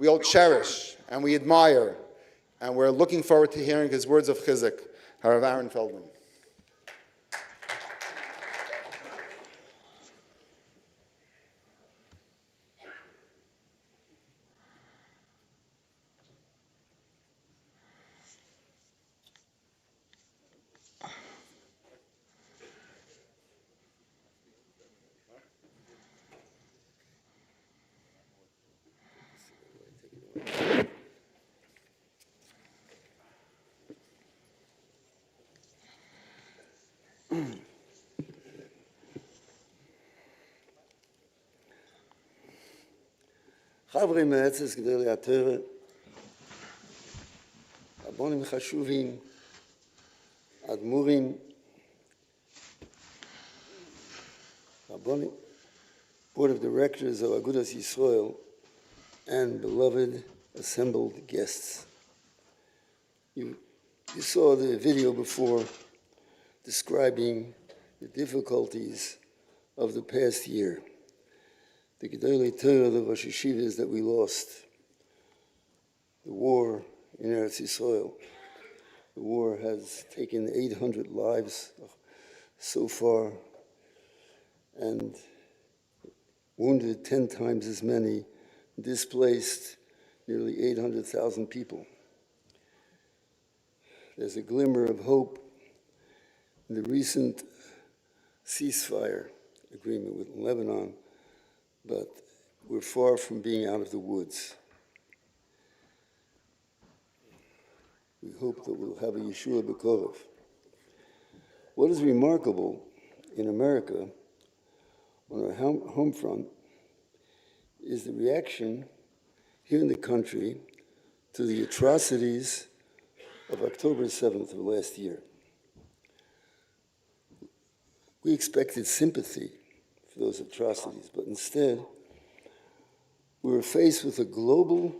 we all cherish and we admire, and we're looking forward to hearing his words of chizuk, Aharon Feldman. חברי מועצת גדולי התורה, רבנים חשובים, אדמו"רים, רבנים, Board of Directors of Agudas Yisrael, and beloved assembled guests. You saw the video before describing the difficulties of the past year. The Gedolei Torah, the Rosh Yeshivas that we lost, the war in Eretz Yisrael. The war has taken 800 lives so far and wounded 10 times as many, displaced nearly 800,000 people. There's a glimmer of hope in the recent ceasefire agreement with Lebanon, but we're far from being out of the woods. We hope that we'll have a Yeshua B'Korov. What is remarkable in America, on our home front, is the reaction here in the country to the atrocities of October 7th of last year. We expected sympathy for those atrocities, but instead we were faced with a global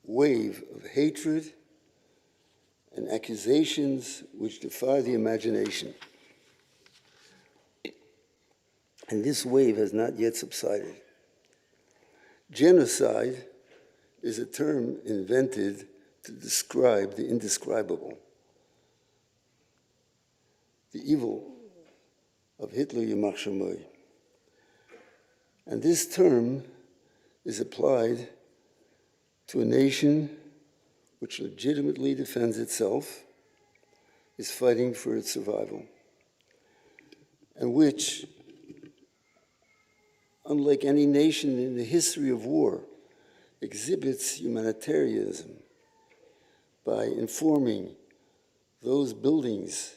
wave of hatred and accusations which defy the imagination. And this wave has not yet subsided. Genocide is a term invented to describe the indescribable. The evil of Hitler, Yamach Shemoy. And this term is applied to a nation which legitimately defends itself, is fighting for its survival, and which, unlike any nation in the history of war, exhibits humanitarianism by informing those buildings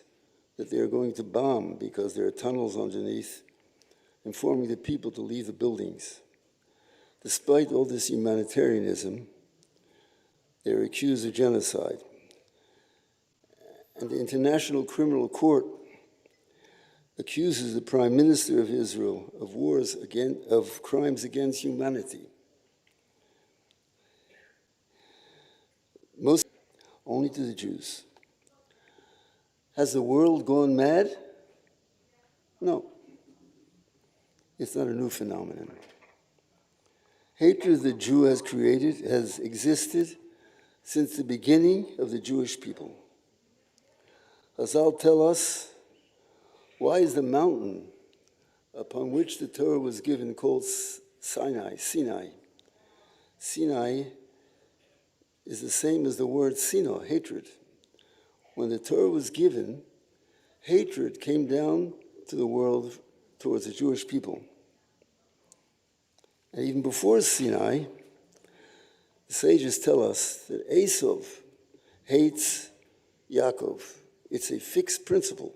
that they are going to bomb because there are tunnels underneath, informing the people to leave the buildings. Despite all this humanitarianism, they are accused of genocide. And the International Criminal Court accuses the Prime Minister of Israel of crimes against humanity. Most only to the Jews. Has the world gone mad? No. It's not a new phenomenon. Hatred the Jew has created has existed since the beginning of the Jewish people. Chazal tell us, why is the mountain upon which the Torah was given called Sinai? Sinai is the same as the word sino, hatred. When the Torah was given, hatred came down to the world towards the Jewish people. And even before Sinai, the sages tell us that Esau hates Yaakov. It's a fixed principle.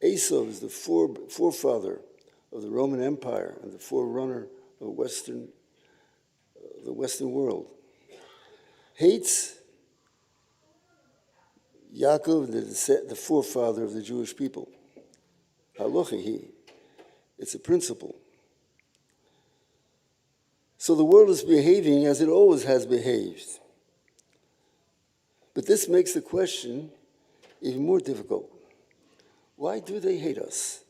Esau is the forefather of the Roman Empire and the forerunner of the Western world. Hates Yaakov, the forefather of the Jewish people. Halochahi. It's a principle. So the world is behaving as it always has behaved. But this makes the question even more difficult. Why do they hate us?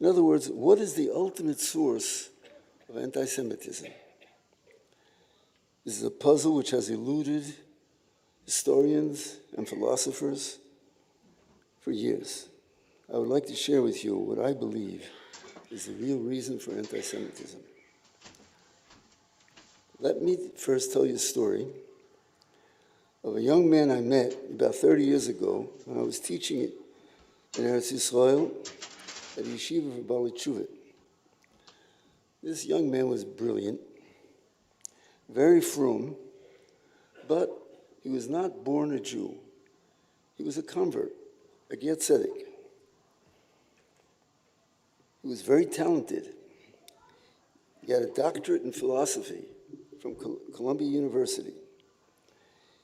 In other words, what is the ultimate source of anti-Semitism? This is a puzzle which has eluded historians and philosophers for years. I would like to share with you what I believe is the real reason for anti-Semitism. Let me first tell you a story of a young man I met about 30 years ago when I was teaching in Eretz Yisrael at the Yeshiva of Bali Tshuva. This young man was brilliant, very frum, but he was not born a Jew. He was a convert, a Ger Tzedek. He was very talented. He had a doctorate in philosophy from Columbia University.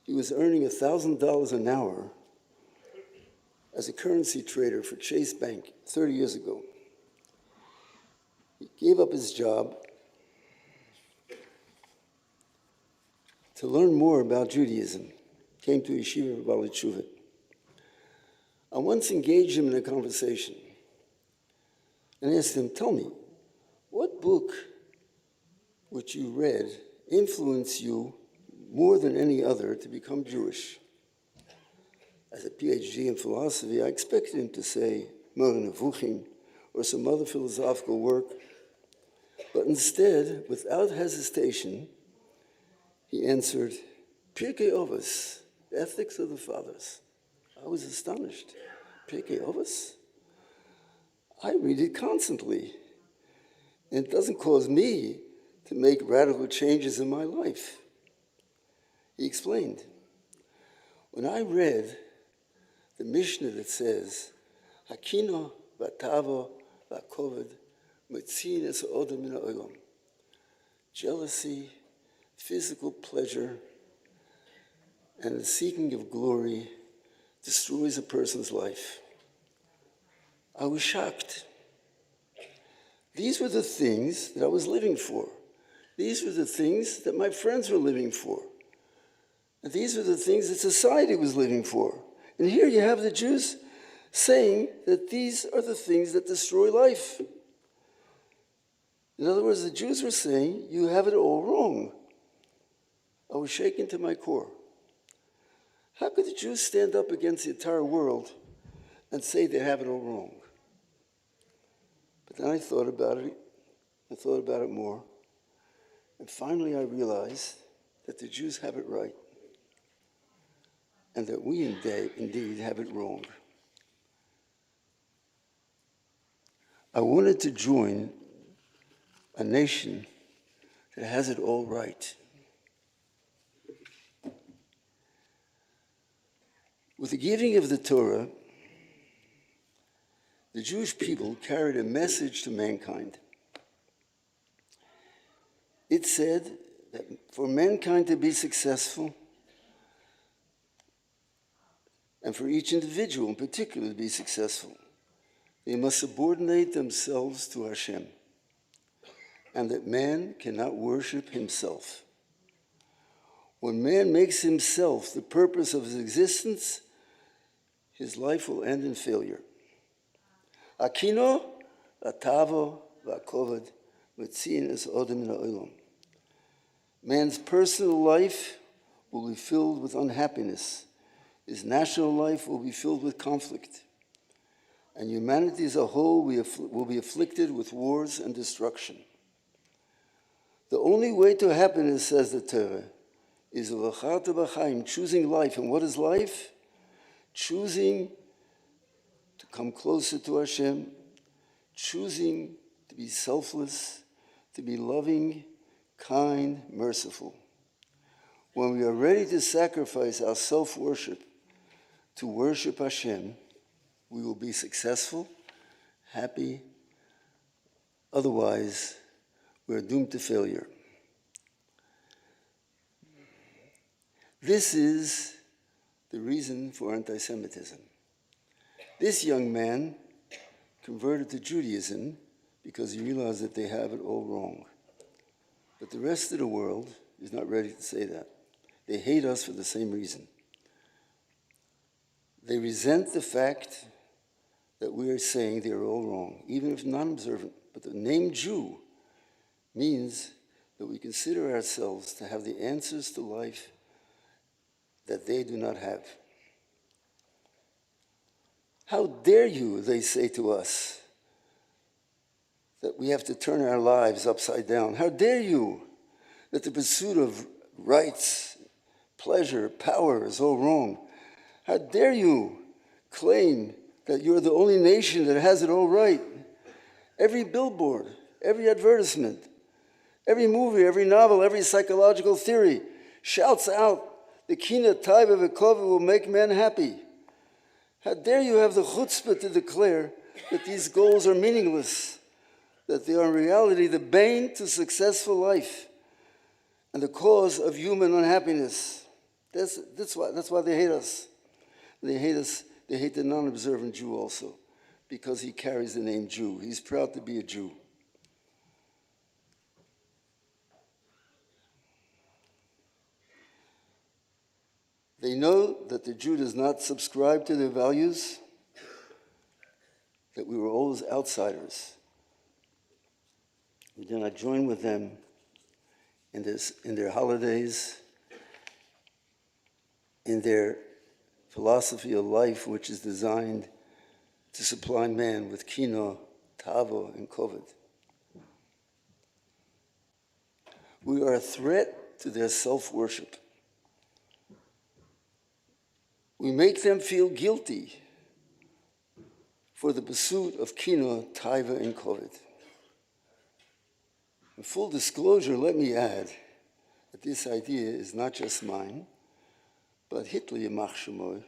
He was earning $1,000 an hour as a currency trader for Chase Bank 30 years ago. He gave up his job to learn more about Judaism, came to Yeshiva of Bali Tshuva. I once engaged him in a conversation and asked him, tell me, what book which you read influenced you more than any other to become Jewish? As a PhD in philosophy, I expected him to say Moreh Nevuchim or some other philosophical work, but instead, without hesitation, he answered, Pirkei Avos, the Ethics of the Fathers. I was astonished. Pirkei Avos? I read it constantly, and it doesn't cause me to make radical changes in my life. He explained, when I read the Mishnah that says, Hakino v'tavo v'koved metzin es odom min ha'olam, jealousy, physical pleasure, and the seeking of glory destroys a person's life. I was shocked. These were the things that I was living for. These were the things that my friends were living for. And these were the things that society was living for. And here you have the Jews saying that these are the things that destroy life. In other words, the Jews were saying, you have it all wrong. I was shaken to my core. How could the Jews stand up against the entire world and say they have it all wrong? But then I thought about it more, and finally I realized that the Jews have it right, and that we indeed have it wrong. I wanted to join a nation that has it all right. With the giving of the Torah, the Jewish people carried a message to mankind. It said that for mankind to be successful, and for each individual in particular to be successful, they must subordinate themselves to Hashem, and that man cannot worship himself. When man makes himself the purpose of his existence, his life will end in failure. Akino, atavo, v'akoved, metzin es odom min ha'olam. Man's personal life will be filled with unhappiness. His national life will be filled with conflict. And humanity as a whole will be afflicted with wars and destruction. The only way to happiness, says the Torah, is l'chata b'chaim, choosing life. And what is life? Choosing to come closer to Hashem, choosing to be selfless, to be loving, kind, merciful. When we are ready to sacrifice our self-worship to worship Hashem, we will be successful, happy. Otherwise, we're doomed to failure. This is the reason for anti-Semitism. This young man converted to Judaism because he realized that they have it all wrong. But the rest of the world is not ready to say that. They hate us for the same reason. They resent the fact that we are saying they are all wrong, even if non-observant. But the name Jew means that we consider ourselves to have the answers to life that they do not have. How dare you, they say to us, that we have to turn our lives upside down. How dare you that the pursuit of rights, pleasure, power is all wrong. How dare you claim that you're the only nation that has it all right. Every billboard, every advertisement, every movie, every novel, every psychological theory shouts out, the kina taiva v'kova will make men happy. How dare you have the chutzpah to declare that these goals are meaningless, that they are in reality the bane to successful life and the cause of human unhappiness. That's why they hate us. They hate us. They hate the non-observant Jew also, because he carries the name Jew. He's proud to be a Jew. They know that the Jew does not subscribe to their values, that we were always outsiders. We do not join with them in their holidays, in their philosophy of life, which is designed to supply man with kino, tavo, and koved. We are a threat to their self-worship. We make them feel guilty for the pursuit of kino, taiva, and koved. In full disclosure, let me add that this idea is not just mine, but Hitler, Yamach Shemoy,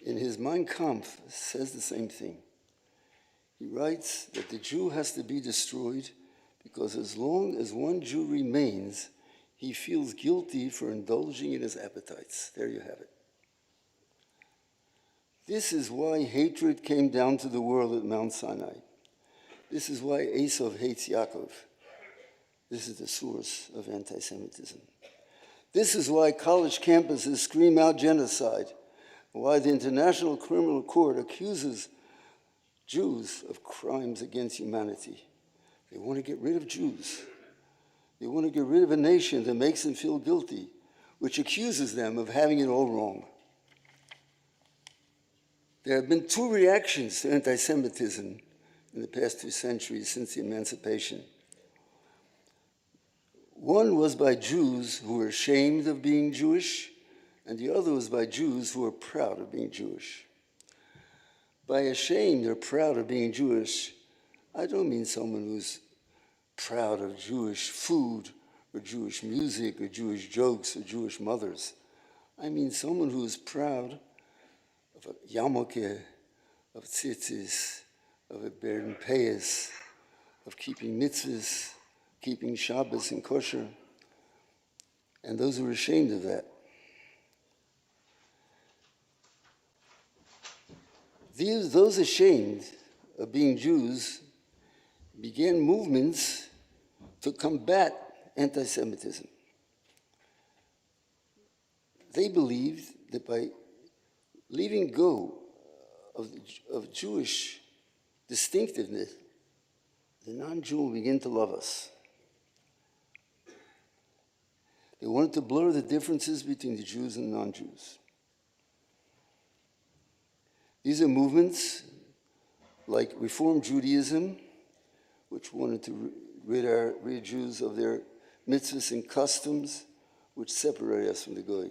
in his Mein Kampf, says the same thing. He writes that the Jew has to be destroyed because as long as one Jew remains, he feels guilty for indulging in his appetites. There you have it. This is why hatred came down to the world at Mount Sinai. This is why Esau hates Yaakov. This is the source of anti-Semitism. This is why college campuses scream out genocide, why the International Criminal Court accuses Jews of crimes against humanity. They want to get rid of Jews. They want to get rid of a nation that makes them feel guilty, which accuses them of having it all wrong. There have been two reactions to anti-Semitism in the past 2 centuries since the emancipation. One was by Jews who were ashamed of being Jewish, and the other was by Jews who were proud of being Jewish. By ashamed or proud of being Jewish, I don't mean someone who's proud of Jewish food or Jewish music or Jewish jokes or Jewish mothers. I mean someone who is proud of a yarmulke, of tzitzis, of a beren payas, of keeping mitzvahs, keeping Shabbos and kosher, and those who are ashamed of that. Those ashamed of being Jews began movements to combat anti-Semitism. They believed that by leaving go of Jewish distinctiveness, the non-Jew will begin to love us. They wanted to blur the differences between the Jews and non-Jews. These are movements like Reform Judaism, which wanted to rid Jews of their mitzvahs and customs, which separate us from the Goy.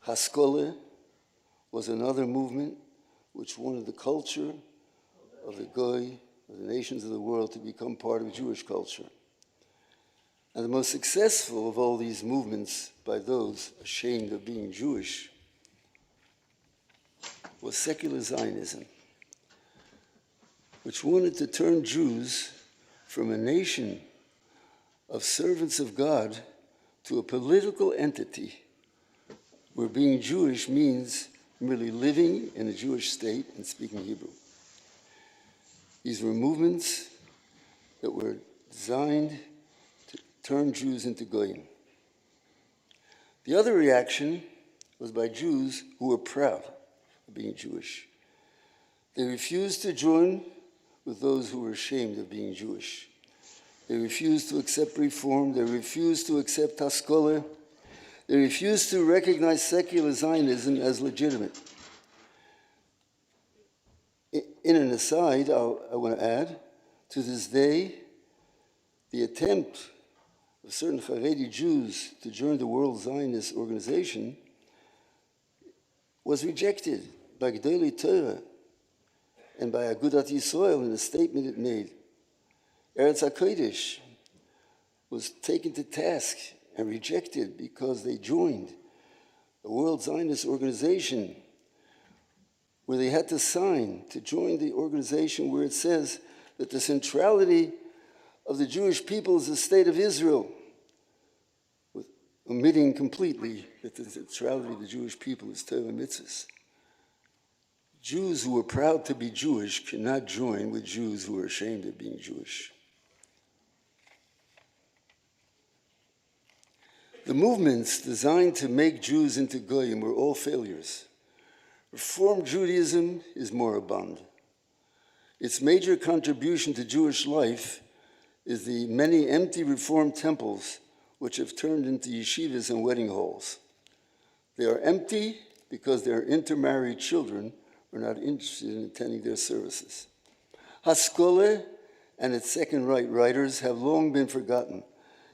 Haskalah was another movement which wanted the culture of the Goy, of the nations of the world, to become part of Jewish culture. And the most successful of all these movements by those ashamed of being Jewish was secular Zionism, which wanted to turn Jews from a nation of servants of God to a political entity where being Jewish means merely living in a Jewish state and speaking Hebrew. These were movements that were designed to turn Jews into Goyim. The other reaction was by Jews who were proud of being Jewish. They refused to join with those who were ashamed of being Jewish. They refuse to accept reform. They refuse to accept Haskalah. They refuse to recognize secular Zionism as legitimate. In an aside, I want to add, to this day, the attempt of certain Haredi Jews to join the World Zionist Organization was rejected by Gdolei Torah and by Agudat Yisrael in a statement it made. Eretz HaKodesh was taken to task and rejected because they joined a World Zionist Organization where they had to sign to join the organization where it says that the centrality of the Jewish people is the state of Israel, omitting completely that the centrality of the Jewish people is Torah mitzvahs. Jews who are proud to be Jewish cannot join with Jews who are ashamed of being Jewish. The movements designed to make Jews into Goyim were all failures. Reform Judaism is moribund. Its major contribution to Jewish life is the many empty Reform temples which have turned into yeshivas and wedding halls. They are empty because their intermarried children are not interested in attending their services. Haskalah and its second-rate writers have long been forgotten,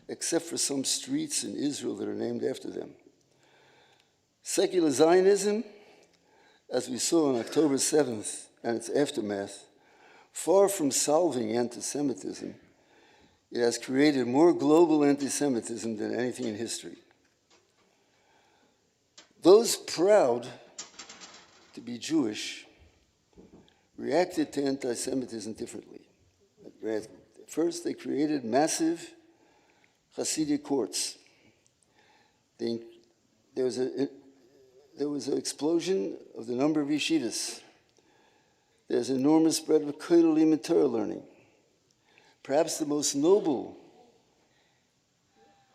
except for some streets in Israel that are named after them. Secular Zionism, as we saw on October 7th and its aftermath, far from solving anti-Semitism, it has created more global anti-Semitism than anything in history. Those proud to be Jewish reacted to anti-Semitism differently. First, they created massive Hasidic courts. There was an explosion of the number of yeshivas. There's enormous spread of kodelim and Torah learning. Perhaps the most noble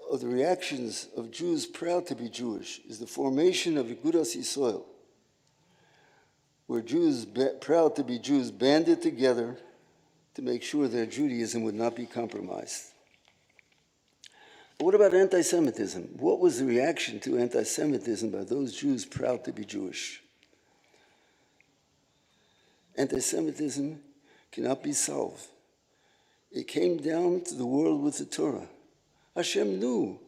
of the reactions of Jews proud to be Jewish is the formation of Agudas Yisrael, where Jews proud to be Jews banded together to make sure their Judaism would not be compromised. But what about anti-Semitism? What was the reaction to anti-Semitism by those Jews proud to be Jewish? Anti-Semitism cannot be solved. It came down to the world with the Torah. Hashem knew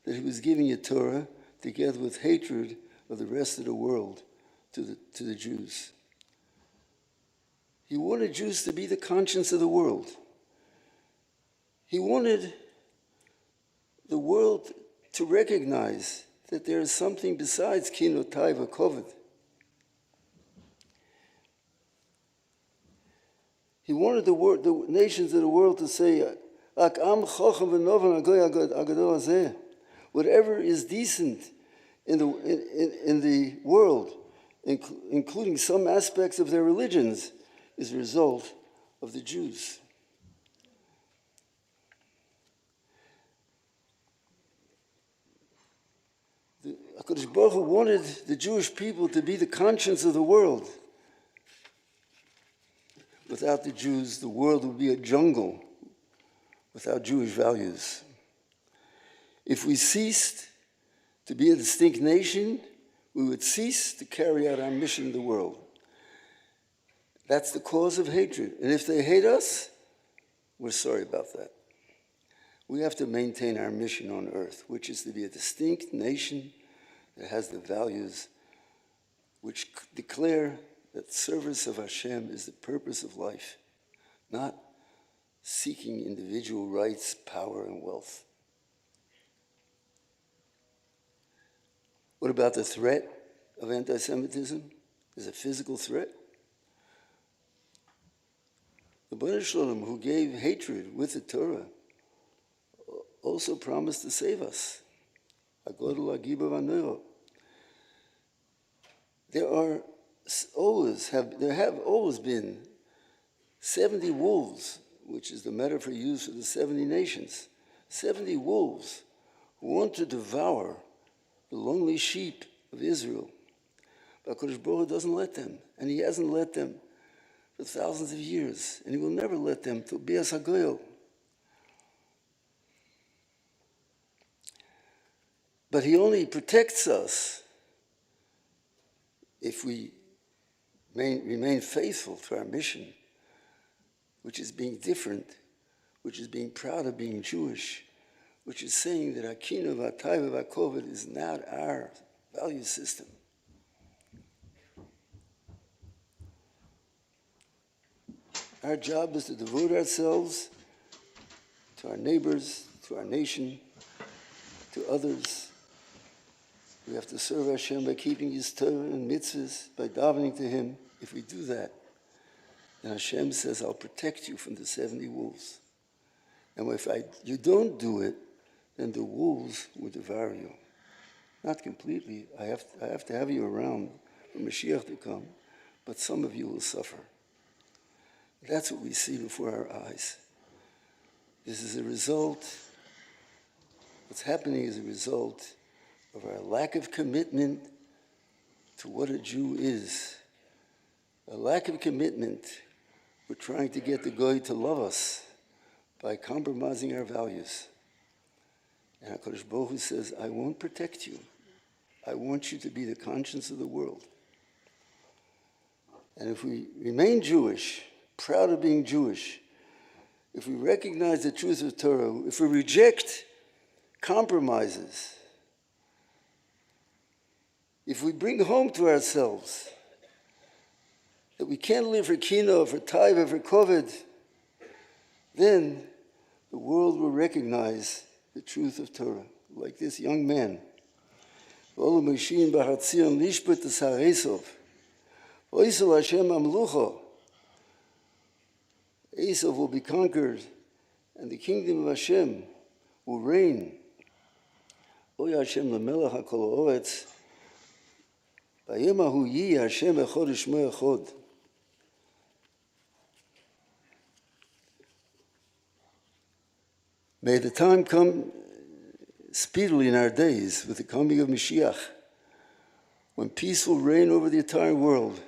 that he was giving a Torah together with hatred of the rest of the world to the Jews. He wanted Jews to be the conscience of the world. He wanted the world to recognize that there is something besides kinotai v'koved. He wanted the nations of the world to say, whatever is decent in the world, including some aspects of their religions, is a result of the Jews. HaKadosh Baruch Hu wanted the Jewish people to be the conscience of the world. Without the Jews, the world would be a jungle without Jewish values. If we ceased to be a distinct nation, we would cease to carry out our mission in the world. That's the cause of hatred. And if they hate us, we're sorry about that. We have to maintain our mission on earth, which is to be a distinct nation that has the values which declare that service of Hashem is the purpose of life, not seeking individual rights, power, and wealth. What about the threat of anti-Semitism? Is a physical threat? The Bnei Shalom, who gave hatred with the Torah, also promised to save us. There have always been 70 wolves, which is the metaphor used for the 70 nations. 70 wolves who want to devour the lonely sheep of Israel. But HaKadosh Baruch Hu doesn't let them, and he hasn't let them for thousands of years, and he will never let them till Bias HaGoyel. But he only protects us if we remain faithful to our mission, which is being different, which is being proud of being Jewish, which is saying that Akinu v'Atayva v'Koved is not our value system. Our job is to devote ourselves to our neighbors, to our nation, to others. We have to serve Hashem by keeping His Torah and mitzvahs, by davening to Him. If we do that, then Hashem says, I'll protect you from the 70 wolves. And if you don't do it, then the wolves will devour you. Not completely. I have to have you around for Mashiach to come, but some of you will suffer. That's what we see before our eyes. This is a result, what's happening is a result of our lack of commitment to what a Jew is. A lack of commitment. We're trying to get the Goy to love us by compromising our values. And HaKadosh Baruch Hu says, I won't protect you. I want you to be the conscience of the world. And if we remain Jewish, proud of being Jewish, if we recognize the truth of Torah, if we reject compromises, if we bring home to ourselves that we can't live for kino, for taiva, for koved, then the world will recognize the truth of Torah. Like this young man. Olu Moshin b'Hartzion lishput es ha'Esov. Oisel Hashem amlucho. Esau will be conquered, and the kingdom of Hashem will reign. Oy Hashem lemelech hakol ha'oretz. Bayemahu yi Hashem echod u'shmo echod. May the time come speedily in our days with the coming of Mashiach, when peace will reign over the entire world,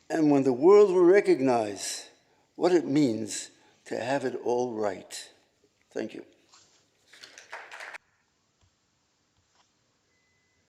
and when the world will recognize what it means to have it all right. Thank you.